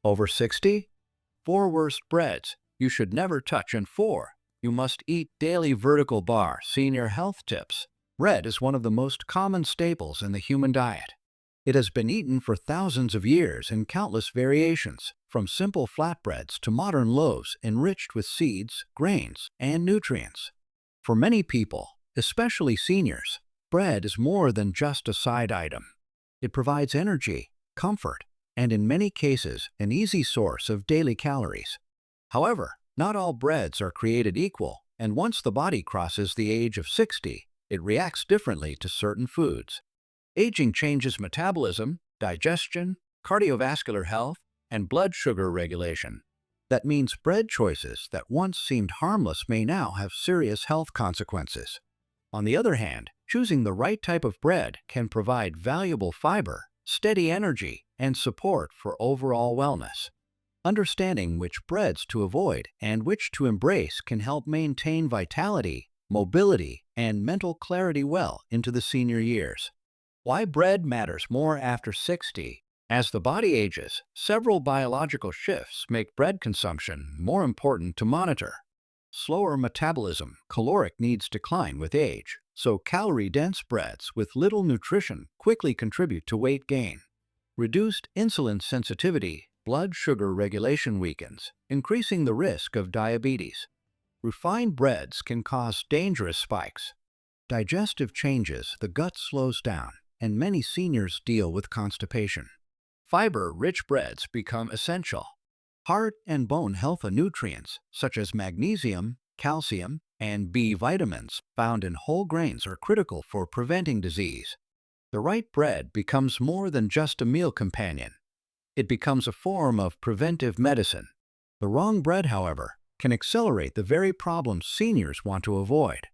Over 60? 4 worst breads you should never touch. And 4. You must eat daily. Vertical bar senior health tips. Bread is one of the most common staples in the human diet. It has been eaten for thousands of years in countless variations, from simple flatbreads to modern loaves enriched with seeds, grains, and nutrients. For many people, especially seniors, bread is more than just a side item. It provides energy, comfort, and in many cases, an easy source of daily calories. However, not all breads are created equal, and once the body crosses the age of 60, it reacts differently to certain foods. Aging changes metabolism, digestion, cardiovascular health, and blood sugar regulation. That means bread choices that once seemed harmless may now have serious health consequences. On the other hand, choosing the right type of bread can provide valuable fiber, steady energy, and support for overall wellness. Understanding which breads to avoid and which to embrace can help maintain vitality, mobility, and mental clarity well into the senior years. Why bread matters more after 60. As the body ages, several biological shifts make bread consumption more important to monitor. Slower metabolism, caloric needs decline with age, so calorie-dense breads with little nutrition quickly contribute to weight gain. Reduced insulin sensitivity, blood sugar regulation weakens, increasing the risk of diabetes. Refined breads can cause dangerous spikes. Digestive changes, the gut slows down, and many seniors deal with constipation. Fiber-rich breads become essential. Heart and bone health nutrients such as magnesium, calcium, and B vitamins found in whole grains are critical for preventing disease. The right bread becomes more than just a meal companion. It becomes a form of preventive medicine. The wrong bread, however, can accelerate the very problems seniors want to avoid.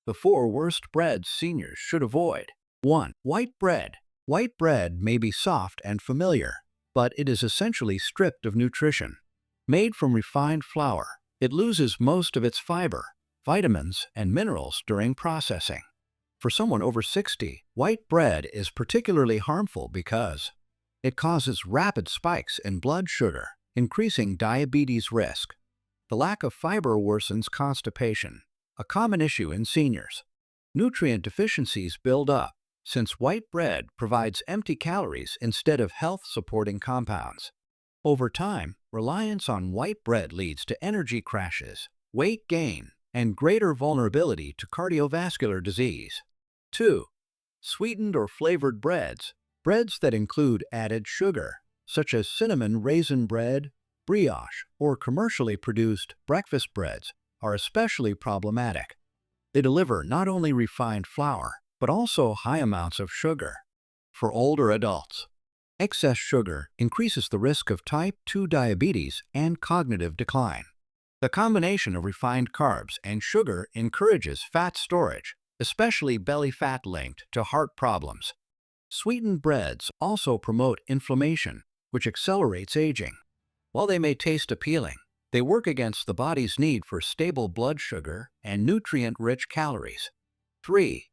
The 4 worst breads seniors should avoid. 1. White bread. White bread may be soft and familiar, but it is essentially stripped of nutrition. Made from refined flour, it loses most of its fiber, vitamins, and minerals during processing. For someone over 60, white bread is particularly harmful because it causes rapid spikes in blood sugar, increasing diabetes risk. The lack of fiber worsens constipation, a common issue in seniors. Nutrient deficiencies build up, since white bread provides empty calories instead of health-supporting compounds. Over time, reliance on white bread leads to energy crashes, weight gain, and greater vulnerability to cardiovascular disease. 2. Sweetened or flavored breads. Breads that include added sugar, such as cinnamon raisin bread, brioche, or commercially produced breakfast breads, are especially problematic. They deliver not only refined flour, but also high amounts of sugar. For older adults, excess sugar increases the risk of type 2 diabetes and cognitive decline. The combination of refined carbs and sugar encourages fat storage, especially belly fat linked to heart problems. Sweetened breads also promote inflammation, which accelerates aging. While they may taste appealing, they work against the body's need for stable blood sugar and nutrient-rich calories. 3.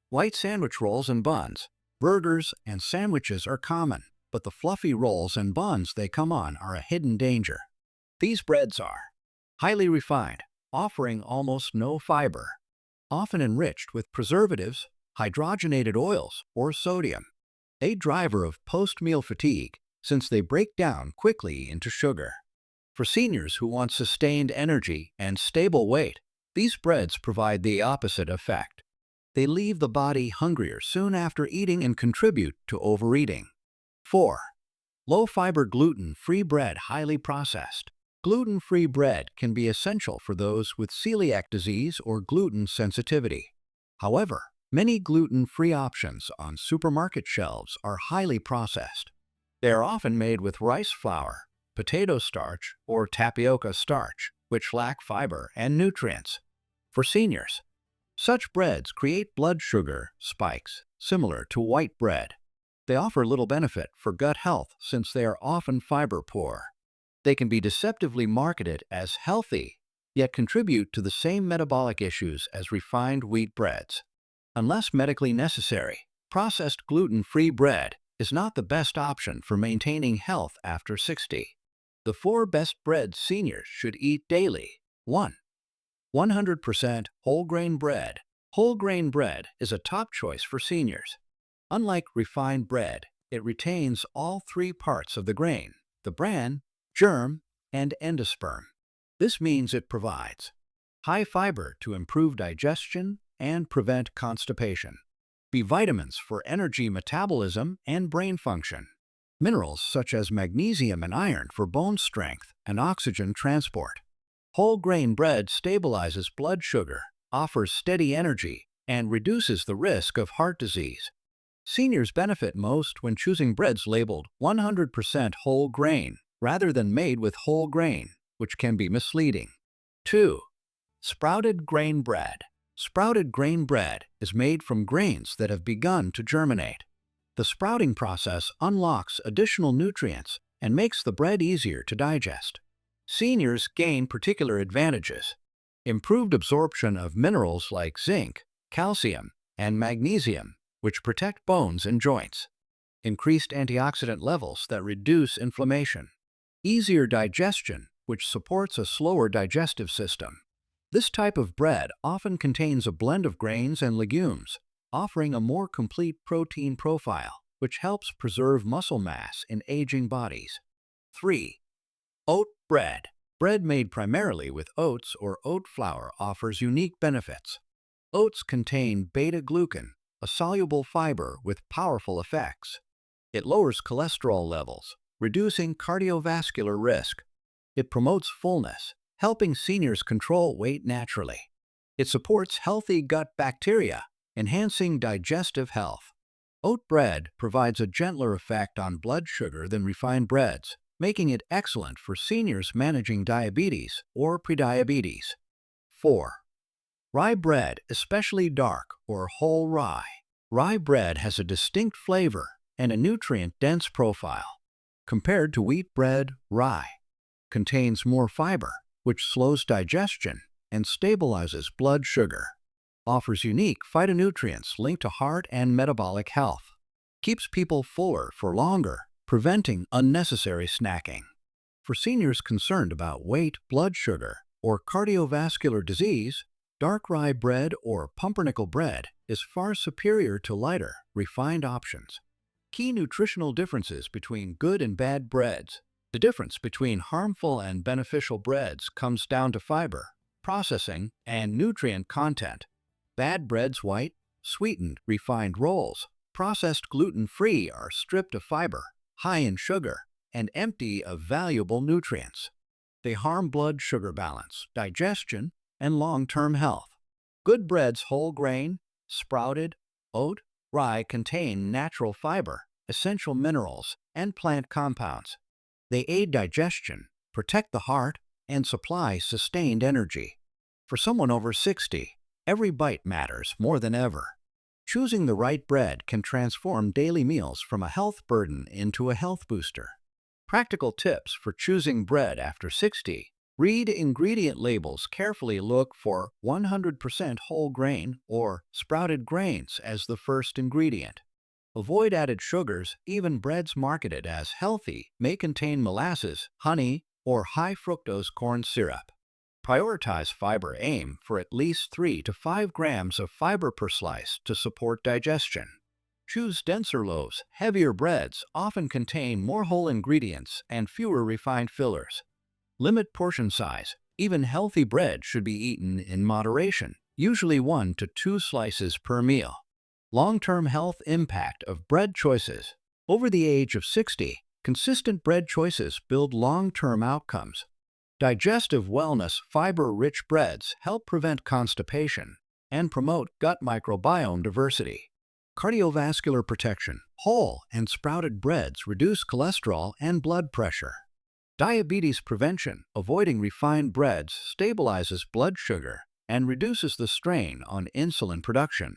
White sandwich rolls and buns. Burgers and sandwiches are common, but the fluffy rolls and buns they come on are a hidden danger. These breads are highly refined, offering almost no fiber, often enriched with preservatives, hydrogenated oils, or sodium. A driver of post-meal fatigue, since they break down quickly into sugar. For seniors who want sustained energy and stable weight, these breads provide the opposite effect. They leave the body hungrier soon after eating and contribute to overeating. 4. Low-fiber gluten-free bread highly processed. Gluten-free bread can be essential for those with celiac disease or gluten sensitivity. However, many gluten-free options on supermarket shelves are highly processed. They are often made with rice flour, potato starch, or tapioca starch, which lack fiber and nutrients. For seniors, such breads create blood sugar spikes similar to white bread. They offer little benefit for gut health since they are often fiber poor. They can be deceptively marketed as healthy, yet contribute to the same metabolic issues as refined wheat breads. Unless medically necessary, processed gluten-free bread is not the best option for maintaining health after 60. The 4 best breads seniors should eat daily. 1. 100% whole grain bread. Whole grain bread is a top choice for seniors. Unlike refined bread, it retains all 3 parts of the grain: the bran, germ, and endosperm. This means it provides high fiber to improve digestion and prevent constipation, B vitamins for energy metabolism and brain function, minerals such as magnesium and iron for bone strength and oxygen transport. Whole grain bread stabilizes blood sugar, offers steady energy, and reduces the risk of heart disease. Seniors benefit most when choosing breads labeled 100% whole grain rather than made with whole grain, which can be misleading. 2. Sprouted grain bread. Sprouted grain bread is made from grains that have begun to germinate. The sprouting process unlocks additional nutrients and makes the bread easier to digest. Seniors gain particular advantages: improved absorption of minerals like zinc, calcium, and magnesium, which protect bones and joints; increased antioxidant levels that reduce inflammation; easier digestion, which supports a slower digestive system. This type of bread often contains a blend of grains and legumes, offering a more complete protein profile, which helps preserve muscle mass in aging bodies. 3. Oat bread. Bread made primarily with oats or oat flour offers unique benefits. Oats contain beta-glucan, a soluble fiber with powerful effects. It lowers cholesterol levels, reducing cardiovascular risk. It promotes fullness, helping seniors control weight naturally. It supports healthy gut bacteria, enhancing digestive health. Oat bread provides a gentler effect on blood sugar than refined breads, making it excellent for seniors managing diabetes or prediabetes. 4. Rye bread, especially dark or whole rye. Rye bread has a distinct flavor and a nutrient-dense profile. Compared to wheat bread, rye contains more fiber, which slows digestion and stabilizes blood sugar, offers unique phytonutrients linked to heart and metabolic health, keeps people fuller for longer, preventing unnecessary snacking. For seniors concerned about weight, blood sugar, or cardiovascular disease, dark rye bread or pumpernickel bread is far superior to lighter, refined options. Key nutritional differences between good and bad breads. The difference between harmful and beneficial breads comes down to fiber, processing, and nutrient content. Bad breads: white, sweetened, refined rolls, processed gluten-free, are stripped of fiber, high in sugar, and empty of valuable nutrients. They harm blood sugar balance, digestion, and long-term health. Good breads: whole grain, sprouted, oat, rye, contain natural fiber, essential minerals, and plant compounds. They aid digestion, protect the heart, and supply sustained energy. For someone over 60, every bite matters more than ever. Choosing the right bread can transform daily meals from a health burden into a health booster. Practical tips for choosing bread after 60. Read ingredient labels carefully. Look for 100% whole grain or sprouted grains as the first ingredient. Avoid added sugars. Even breads marketed as healthy may contain molasses, honey, or high fructose corn syrup. Prioritize fiber. Aim for at least 3 to 5 grams of fiber per slice to support digestion. Choose denser loaves. Heavier breads often contain more whole ingredients and fewer refined fillers. Limit portion size. Even healthy bread should be eaten in moderation, usually 1 to 2 slices per meal. Long-term health impact of bread choices. Over the age of 60, consistent bread choices build long-term outcomes. Digestive wellness. Fiber-rich breads help prevent constipation and promote gut microbiome diversity. Cardiovascular protection. Whole and sprouted breads reduce cholesterol and blood pressure. Diabetes prevention. Avoiding refined breads stabilizes blood sugar and reduces the strain on insulin production.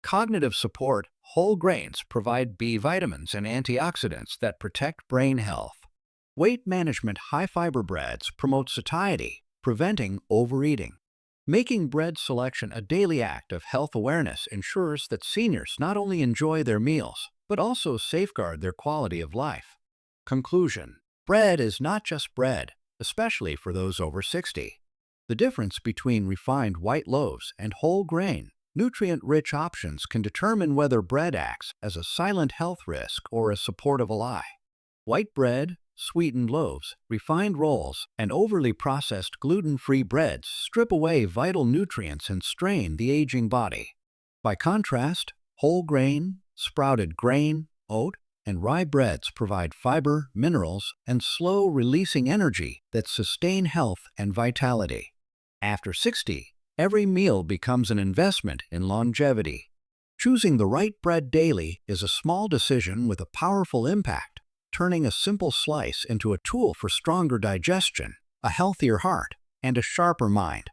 Cognitive support. Whole grains provide B vitamins and antioxidants that protect brain health. Weight management. High-fiber breads promote satiety, preventing overeating. Making bread selection a daily act of health awareness ensures that seniors not only enjoy their meals, but also safeguard their quality of life. Conclusion. Bread is not just bread, especially for those over 60. The difference between refined white loaves and whole grain, nutrient-rich options can determine whether bread acts as a silent health risk or a supportive ally. White bread, sweetened loaves, refined rolls, and overly processed gluten-free breads strip away vital nutrients and strain the aging body. By contrast, whole grain, sprouted grain, oat, and rye breads provide fiber, minerals, and slow-releasing energy that sustain health and vitality. After 60, every meal becomes an investment in longevity. Choosing the right bread daily is a small decision with a powerful impact, turning a simple slice into a tool for stronger digestion, a healthier heart, and a sharper mind.